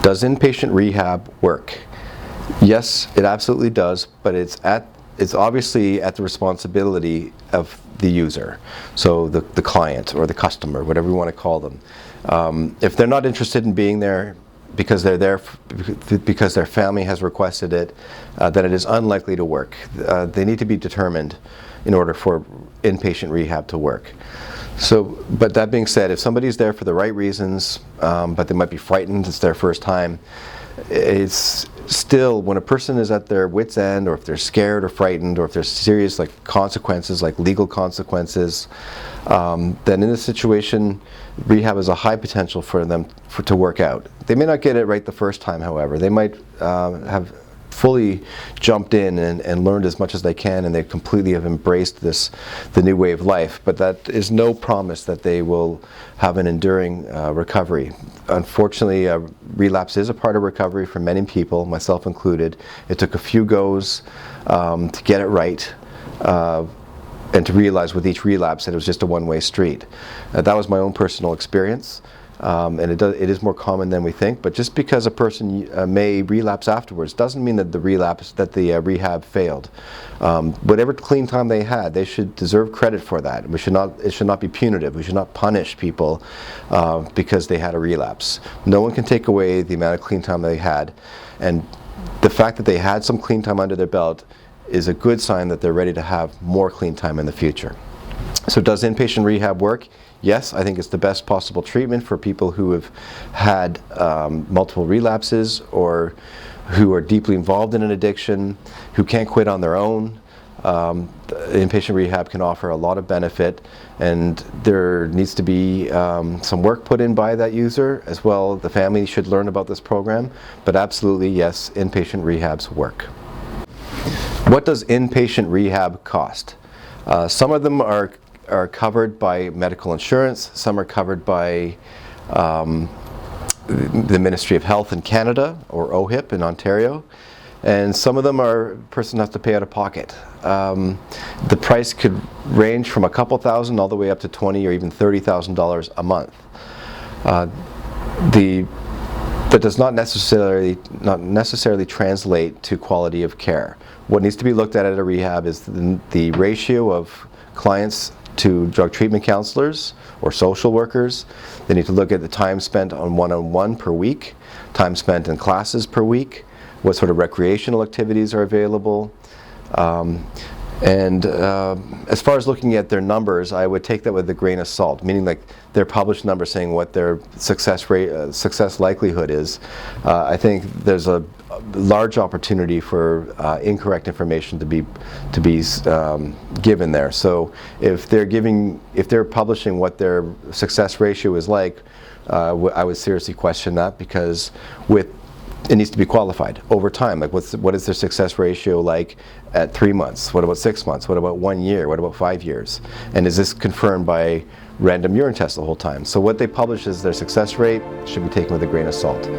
Does inpatient rehab work? Yes, it absolutely does, but it's obviously at the responsibility of the user, so the client or the customer, whatever you want to call them. If they're not interested in being there because they're there because their family has requested it, then it is unlikely to work. They need to be determined in order for inpatient rehab to work. So, but that being said, if somebody's there for the right reasons, but they might be frightened, it's their first time, it's still, when a person is at their wit's end, or if they're scared or frightened, or if there's serious consequences, like legal consequences, then in this situation, rehab has a high potential for them to work out. They may not get it right the first time, however. They might have fully jumped in and learned as much as they can, and they completely have embraced the new way of life, but that is no promise that they will have an enduring recovery. Unfortunately, relapse is a part of recovery for many people, myself included. It took a few goes to get it right, and to realize with each relapse that it was just a one-way street. That was my own personal experience. And it is more common than we think, but just because a person may relapse afterwards doesn't mean that the rehab failed. Whatever clean time they had, they should deserve credit for that. It should not be punitive. We should not punish people because they had a relapse. No one can take away the amount of clean time they had, and the fact that they had some clean time under their belt is a good sign that they're ready to have more clean time in the future. So does inpatient rehab work? Yes, I think it's the best possible treatment for people who have had multiple relapses, or who are deeply involved in an addiction, who can't quit on their own. Inpatient rehab can offer a lot of benefit, and there needs to be some work put in by that user as well. The family should learn about this program, but absolutely, yes, inpatient rehabs work. What does inpatient rehab cost? Some of them are covered by medical insurance, some are covered by the Ministry of Health in Canada, or OHIP in Ontario, and some of them a person has to pay out of pocket. The price could range from a couple thousand all the way up to $20,000 or even $30,000 a month. That does not necessarily translate to quality of care. What needs to be looked at a rehab is the ratio of clients to drug treatment counselors or social workers. They need to look at the time spent on one-on-one per week, time spent in classes per week, what sort of recreational activities are available. As far as looking at their numbers, I would take that with a grain of salt, meaning like their published numbers saying what their success likelihood is. I think there's a large opportunity for incorrect information to be given there. So if they're publishing what their success ratio is like, I would seriously question that, because it needs to be qualified over time. Like what is their success ratio like at 3 months? What about 6 months? What about 1 year? What about 5 years? And is this confirmed by random urine tests the whole time? So what they publish as their success rate should be taken with a grain of salt.